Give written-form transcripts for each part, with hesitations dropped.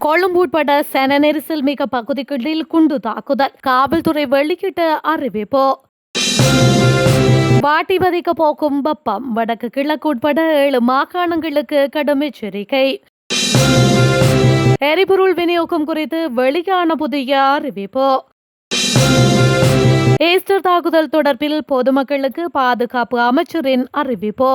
கொழும்பு உட்பட சன நெரிசல் மிக பகுதிகளில் குண்டு தாக்குதல், காவல்துறை வெளியிட்ட அறிவிப்பு. வாட்டி வதைக்க போக்கும் வெப்பம், வடக்கு கிழக்கு உட்பட 7 மாகாணங்களுக்கு கடும் எச்சரிக்கை. எரிபொருள் விநியோகம் குறித்து வெளியான புதிய அறிவிப்பு. ஈஸ்டர் தாக்குதல் தொடர்பில் பொதுமக்களுக்கு பாதுகாப்பு அமைச்சரின் அறிவிப்பு.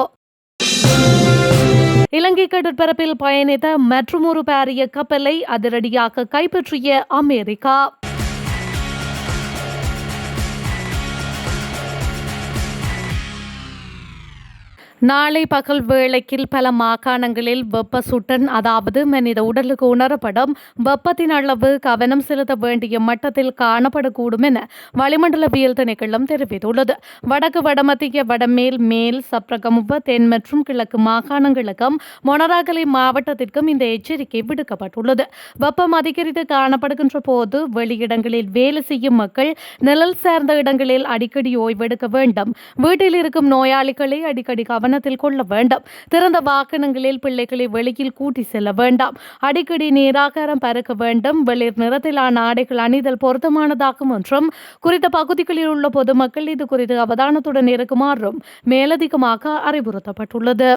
இலங்கை கடற்பரப்பில் பயணித்த மற்றுமொரு பாரிய கப்பலை அதிரடியாக கைப்பற்றிய அமெரிக்கா. நாளை பகல் வேளைக்கில் பல மாகாணங்களில் வெப்ப சுட்டன், அதாவது மனித உடலுக்கு உணரப்படும் வெப்பத்தின் அளவு கவனம் செலுத்த வேண்டிய மட்டத்தில் காணப்படக்கூடும் என வளிமண்டலவியல் திணைக்களம் தெரிவித்துள்ளது. வடக்கு, வடமத்திய, வடமேல், மேல் சப்ரகமுவ, தென் மற்றும் கிழக்கு மாகாணங்களுக்கும் மொனராகலை மாவட்டத்திற்கும் இந்த எச்சரிக்கை விடுக்கப்பட்டுள்ளது. வெப்பம் அதிகரித்து காணப்படுகின்ற போது வெளியிடங்களில் வேலை செய்யும் மக்கள் நிழல் சார்ந்த இடங்களில் அடிக்கடி ஓய்வெடுக்க வேண்டும். வீட்டில் இருக்கும் நோயாளிகளை அடிக்கடி கவனத்தில் கொள்ள வேண்டும். திறந்த வாகனங்களில் பிள்ளைகளை வெளியில் கூட்டி செல்ல வேண்டாம். அடிக்கடி நீராகாரம் பருக்க வேண்டும். வெளிர் நிறத்திலான ஆடைகள் அணிதல் பொருத்தமானதாகும் என்றும் குறித்த பகுதிகளில் உள்ள பொதுமக்கள் இது குறித்து அவதானத்துடன் இருக்குமாறும் மேலதிகமாக அறிவுறுத்தப்பட்டுள்ளது.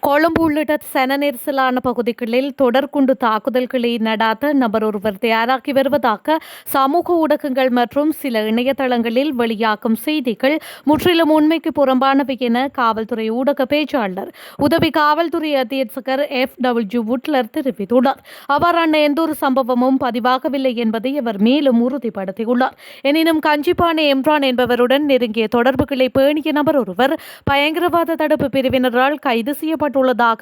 கொழும்பு உள்ளிட்ட சன நெரிசலான பகுதிகளில் தொடர்குண்டு தாக்குதல்களை நடாத்த நபர் ஒருவர் தயாராகி வருவதாக சமூக ஊடகங்கள் மற்றும் சில இணையதளங்களில் வெளியாகும் செய்திகள் முற்றிலும் உண்மைக்கு புறம்பானவை என காவல்துறை ஊடக பேச்சாளர் உதவி காவல்துறை அத்தியட்சகர் FW வுட்லர் தெரிவித்துள்ளார். அவ்வாறான எந்தொரு சம்பவமும் பதிவாகவில்லை என்பதை அவர் மேலும் உறுதிப்படுத்தியுள்ளார். எனினும் கஞ்சிப்பானை எம்ரான் என்பவருடன் நெருங்கிய தொடர்புகளை பேணிய நபர் ஒருவர் பயங்கரவாத தடுப்பு பிரிவினரால் கைது செய்யப்பட்டுள்ளதாக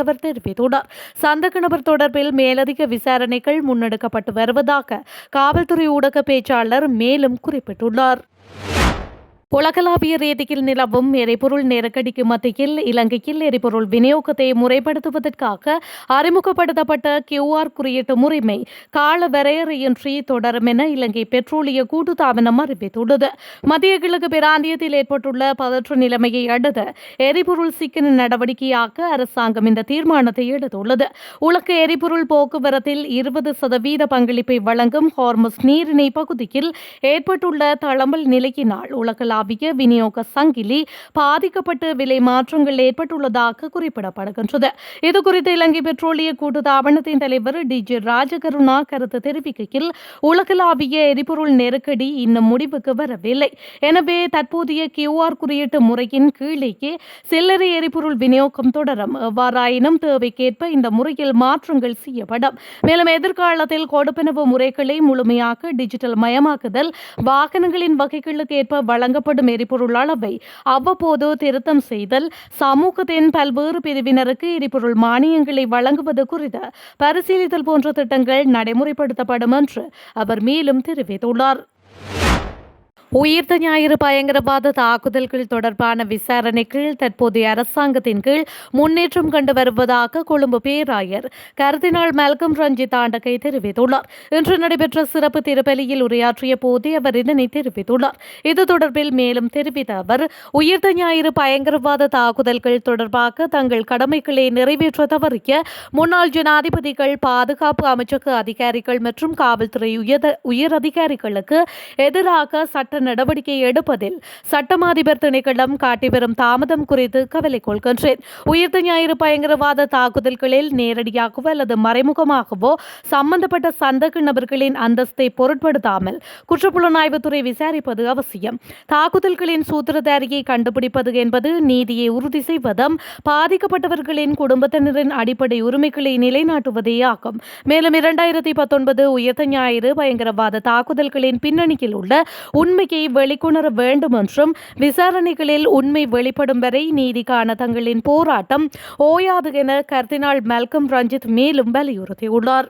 அவர் தெரிவித்துள்ளார். சந்தேக நபர் தொடர்பில் மேலதிக விசாரணைகள் முன்னெடுக்கப்பட்டு வருவதாக காவல்துறை ஊடக பேச்சாளர் மேலும் குறிப்பிட்டுள்ளார். உலகளாவிய ரீதியில் நிலவும் எரிபொருள் நெருக்கடிக்கு மத்தியில் இலங்கையில் எரிபொருள் விநியோகத்தை முறைப்படுத்துவதற்காக அறிமுகப்படுத்தப்பட்ட QR குறியீட்டு முறைமை கால வரையறையின்றி தொடரும் என இலங்கை பெட்ரோலிய கூட்டுத்தாபனம் அறிவித்துள்ளது. மத்திய கிழக்கு பிராந்தியத்தில் ஏற்பட்டுள்ள பதற்ற நிலைமையை அடுத்து எரிபொருள் சிக்கன நடவடிக்கையாக அரசாங்கம் இந்த தீர்மானத்தை எடுத்துள்ளது. உலக எரிபொருள் போக்குவரத்தில் 20% பங்களிப்பை வழங்கும் ஹார்மஸ் நீரிணை பகுதியில் ஏற்பட்டுள்ள தளம்பல் நிலையினால் உலகளாவிய விநியோக சங்கிலி பாதிக்கப்பட்டு விலை மாற்றங்கள் ஏற்பட்டுள்ளதாக குறிப்பிடப்படுகின்றது. இதுகுறித்து இலங்கை பெட்ரோலிய கூட்டுத்தாபனத்தின் தலைவர் DJ ராஜகருணா கருத்து தெரிவிக்கையில், உலகளாவிய எரிபொருள் நெருக்கடி இன்னும் முடிவுக்கு வரவில்லை. எனவே தற்போதைய QR குறியீட்டு முறையின் கீழேயே சில்லறை எரிபொருள் விநியோகம் தொடரும். எவ்வாறாயினும் தேவைக்கேற்ப இந்த முறையில் மாற்றங்கள் செய்யப்படும். மேலும் எதிர்காலத்தில் கொடுப்பனவு முறைகளை முழுமையாக டிஜிட்டல் மயமாக்குதல், வாகனங்களின் வகைகளுக்கு ஏற்ப வழங்கப்படும் எரிபொருள் அளவை அவ்வப்போது திருத்தம் செய்தல், சமூகத்தின் பல்வேறு பிரிவினருக்கு எரிபொருள் மானியங்களை வழங்குவது குறித்து பரிசீலித்தல் போன்ற திட்டங்கள் நடைமுறைப்படுத்தப்படும் என்று அவர் மேலும் தெரிவித்துள்ளார். உயிர்த்த ஞாயிறு பயங்கரவாத தாக்குதல்கள் தொடர்பான விசாரணைகள் தற்போதைய அரசாங்கத்தின் கீழ் முன்னேற்றம் கண்டு வருவதாக கொழும்பு பேராயர் கர்தினால் மல்கம் ரஞ்சித் ஆண்டகை தெரிவித்துள்ளார். இன்று நடைபெற்ற சிறப்பு திருப்பலியில் உரையாற்றிய போதே அவர் இதனை தெரிவித்துள்ளார். இது தொடர்பில் மேலும் தெரிவித்த அவர், உயிர்த்த ஞாயிறு பயங்கரவாத தாக்குதல்கள் தொடர்பாக தங்கள் கடமைகளை நிறைவேற்ற தவறிய முன்னாள் ஜனாதிபதிகள், பாதுகாப்பு அமைச்சக அதிகாரிகள் மற்றும் காவல்துறை உயர் அதிகாரிகளுக்கு எதிராக சட்ட நடவடிக்கை எடுப்பதில் சட்டமா அதிபர் திணைக்களம் காட்டி வரும் தாமதம் குறித்து கவலை கொள்கின்றேன். உயிர்த்த ஞாயிறு பயங்கரவாத தாக்குதல்களில் நேரடியாகவோ அல்லது மறைமுகமாகவோ சம்பந்தப்பட்ட சந்தேக நபர்களின் அந்தஸ்தை பொருட்படுத்தாமல் குற்றப்புலனாய்வுத்துறை விசாரிப்பது அவசியம். தாக்குதல்களின் சூத்திரதாரியை கண்டுபிடிப்பது என்பது நீதியை உறுதி செய்வதும் பாதிக்கப்பட்டவர்களின் குடும்பத்தினரின் அடிப்படை உரிமைகளை நிலைநாட்டுவதே ஆகும். மேலும் 2019 உயிர்த்த ஞாயிறு பயங்கரவாத தாக்குதல்களின் பின்னணியில் உள்ள உண்மையை வெளிக்கொணர வேண்டும் என்றும் விசாரணைகளில் உண்மை வெளிப்படும் வரை நீதிக்கான தங்களின் போராட்டம் ஓயாது என கர்தினால் மல்கம் ரஞ்சித் மேலும் வலியுறுத்தியுள்ளார்.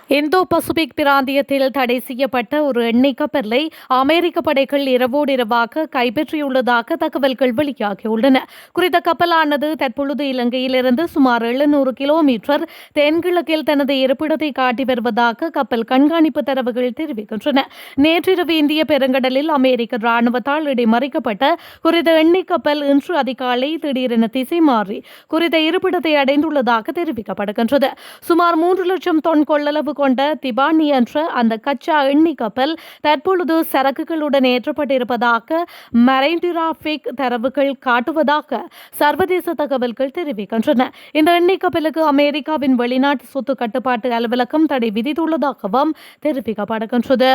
இந்தோ பசிபிக் பிராந்தியத்தில் தடை செய்யப்பட்ட ஒரு எண்ணெய் கப்பலை அமெரிக்க படைகள் இரவோடு இரவாக கைப்பற்றியுள்ளதாக தகவல்கள் வெளியாகியுள்ளன. குறித்த கப்பலானது தற்பொழுது இலங்கையிலிருந்து சுமார் 700 கிலோமீட்டர் தென்கிழக்கில் தனது இருப்பிடத்தை காட்டி வருவதாக கப்பல் கண்காணிப்பு தரவுகள் தெரிவிக்கின்றன. நேற்றிரவு இந்திய பெருங்கடலில் அமெரிக்க ராணுவத்தால் இடைமறிக்கப்பட்ட குறித்த எண்ணெய் கப்பல் இன்று அதிகாலை திடீரென திசை மாறி குறித்த இருப்பிடத்தை அடைந்துள்ளதாக தெரிவிக்கப்படுகின்றது. சுமார் 3 லட்சம் தொன் கொள்ளளவு கொண்ட திபானி என்ற அந்த கச்சா எண்ணெய் கப்பல் தற்பொழுது சரக்குகளுடன் ஏற்றப்பட்டிருப்பதாக மரைன் டிராபிக் தரவுகள் காட்டுவதாக சர்வதேச தகவல்கள் தெரிவிக்கின்றன. இந்த எண்ணெய் கப்பலுக்கு அமெரிக்காவின் வெளிநாட்டு சொத்து கட்டுப்பாட்டு அலுவலகம் தடை விதித்துள்ளதாகவும் தெரிவிக்கப்படுகின்றது.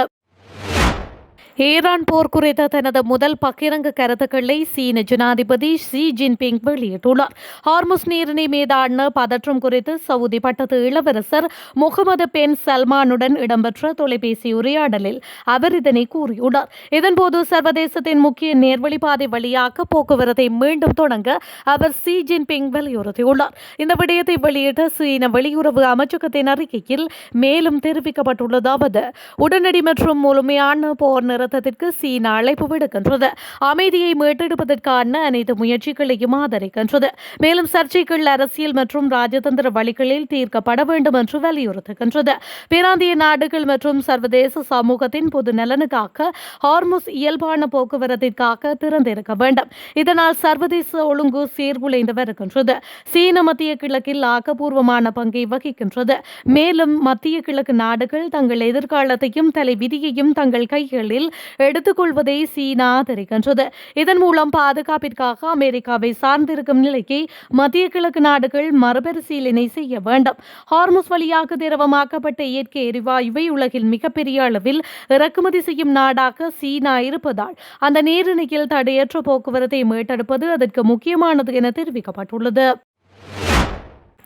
ஈரான் போர் குறித்த தனது முதல் பகிரங்க கருத்துக்களை சீன ஜனாதிபதி ஷி ஜின்பிங் வெளியிட்டுள்ளார். ஹார்முஸ் நீரிணை மீதான பதற்றம் குறித்து சவுதி பட்டத்து இளவரசர் முகமது பின் சல்மானுடன் இடம்பெற்ற தொலைபேசி உரையாடலில் அவர் இதனை கூறியுள்ளார். இதன்போது சர்வதேசத்தின் முக்கிய நேர்வழிப்பாதை வழியாக போக்குவரத்தை மீண்டும் தொடங்க அவர் ஷி ஜின்பிங் வலியுறுத்தியுள்ளார். இந்த விடயத்தை வெளியிட்ட சீன வெளியுறவு அமைச்சகத்தின் அறிக்கையில் மேலும் தெரிவிக்கப்பட்டுள்ளதாவது உடனடி மற்றும் முழுமையான போர் நிறுத்தத்திற்கு சீனா அழைப்பு விடுக்கின்றது. அமைதியை மீட்டெடுப்பதற்கான அனைத்து முயற்சிகளையும் ஆதரிக்கின்றது. மேலும் சர்ச்சைகள் அரசியல் மற்றும் ராஜதந்திர வழிகளில் தீர்க்கப்பட வேண்டும் என்று வலியுறுத்துகின்றது. பிராந்திய நாடுகள் மற்றும் சர்வதேச சமூகத்தின் பொது நலனுக்காக ஹார்முஸ் இயல்பான போக்குவரத்திற்காக திறந்திருக்க வேண்டும். இதனால் சர்வதேச ஒழுங்கு சீர்குலைந்து வருகின்றது. சீன மத்திய கிழக்கில் ஆக்கப்பூர்வமான பங்கை வகிக்கின்றது. மேலும் மத்திய கிழக்கு நாடுகள் தங்கள் எதிர்காலத்தையும் தலைவிதியையும் தங்கள் கைகளில் எடுத்துக்கொள்வதை சீனா ஆதரிக்கின்றது. இதன் மூலம் பாதுகாப்பிற்காக அமெரிக்காவை சார்ந்திருக்கும் நிலைக்கு மத்திய கிழக்கு நாடுகள் மறுபரிசீலனை செய்ய வேண்டும். ஹார்முஸ் வழியாக திரவமாக்கப்பட்ட இயற்கை எரிவாயுவை உலகில் மிகப்பெரிய அளவில் இறக்குமதி செய்யும் நாடாக சீனா இருப்பதால் அந்த நீரிணையில் தடையற்ற போக்குவரத்தை மீட்டெடுப்பது அதற்கு முக்கியமானது என தெரிவிக்கப்பட்டுள்ளது.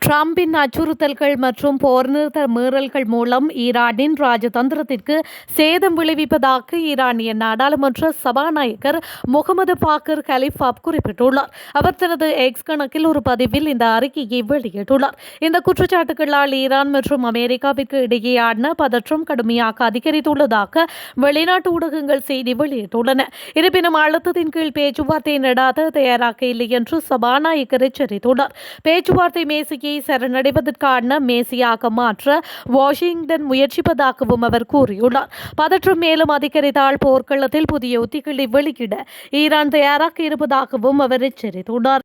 டிரம்பின் அச்சுறுத்தல்கள் மற்றும் போர் நிறுத்த மீறல்கள் மூலம் ஈரானின் ராஜதந்திரத்திற்கு சேதம் விளைவிப்பதாக ஈரானிய நாடாளுமன்ற சபாநாயகர் முகமது பாக்கர் கலிஃபாப் குறிப்பிட்டுள்ளார். அவர் தனது எக்ஸ் கணக்கில் ஒரு பதிவில் இந்த அறிக்கையை வெளியிட்டுள்ளார். இந்த குற்றச்சாட்டுகளால் ஈரான் மற்றும் அமெரிக்காவிற்கு இடையேயான பதற்றம் கடுமையாக அதிகரித்துள்ளதாக வெளிநாட்டு ஊடகங்கள் செய்தி வெளியிட்டுள்ளன. இருப்பினும் அழுத்தத்தின் கீழ் பேச்சுவார்த்தை நடாத தயாராக இல்லை என்று சபாநாயகர் எச்சரித்துள்ளார். பேச்சுவார்த்தை மேசையை சரணடைவதற்கான மேசையாக மாற்ற வாஷிங்டன் முயற்சிப்பதாகவும் அவர் கூறியுள்ளார். பதற்றம் மேலும் அதிகரித்தால் போர்க்களத்தில் புதிய உத்திகளை வெளியிட ஈரான் தயாராக இருப்பதாகவும் அவர் எச்சரித்துள்ளார்.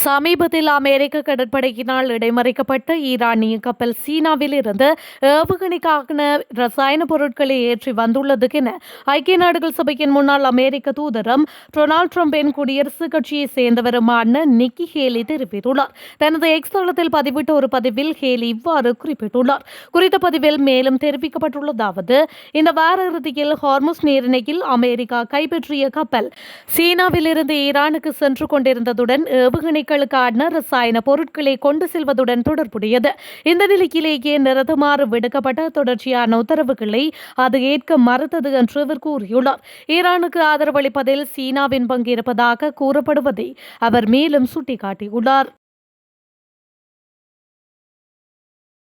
சமீபத்தில் அமெரிக்க கடற்படையினால் இடைமறிக்கப்பட்ட ஈரானிய கப்பல் சீனாவில் இருந்து ஏவுகணைக்கான ரசாயன பொருட்களை ஏற்றி வந்துள்ளது என ஐக்கிய நாடுகள் சபையின் முன்னாள் அமெரிக்க தூதரும் டொனால்ட் ட்ரம்பின் குடியரசுக் கட்சியை சேர்ந்தவருமான நிக்கி ஹேலி தெரிவித்துள்ளார். தனது எக்ஸ் தளத்தில் பதிவிட்ட ஒரு பதிவில் ஹேலி இவ்வாறு குறிப்பிட்டுள்ளார். குறித்த பதிவில் மேலும் தெரிவிக்கப்பட்டுள்ளதாவது இந்த வார இறுதியில் ஹார்முஸ் நீரிணையில் அமெரிக்கா கைப்பற்றிய கப்பல் சீனாவில் இருந்து ஈரானுக்கு சென்று கொண்டிருந்ததுடன் ஏவுகணை ரசாயன பொருட்களை கொண்டு செல்வதுடன் தொடர்புடையது. இந்த நிலையிலேயே நிறுத்துமாறு விடுக்கப்பட்ட தொடர்ச்சியான உத்தரவுகளை அது ஏற்க மறுத்தது என்று அவர் கூறியுள்ளார். ஈரானுக்கு ஆதரவளிப்பதில் சீனாவின் பங்கு இருப்பதாக கூறப்படுவதை அவர் மேலும் சுட்டிக்காட்டியுள்ளார்.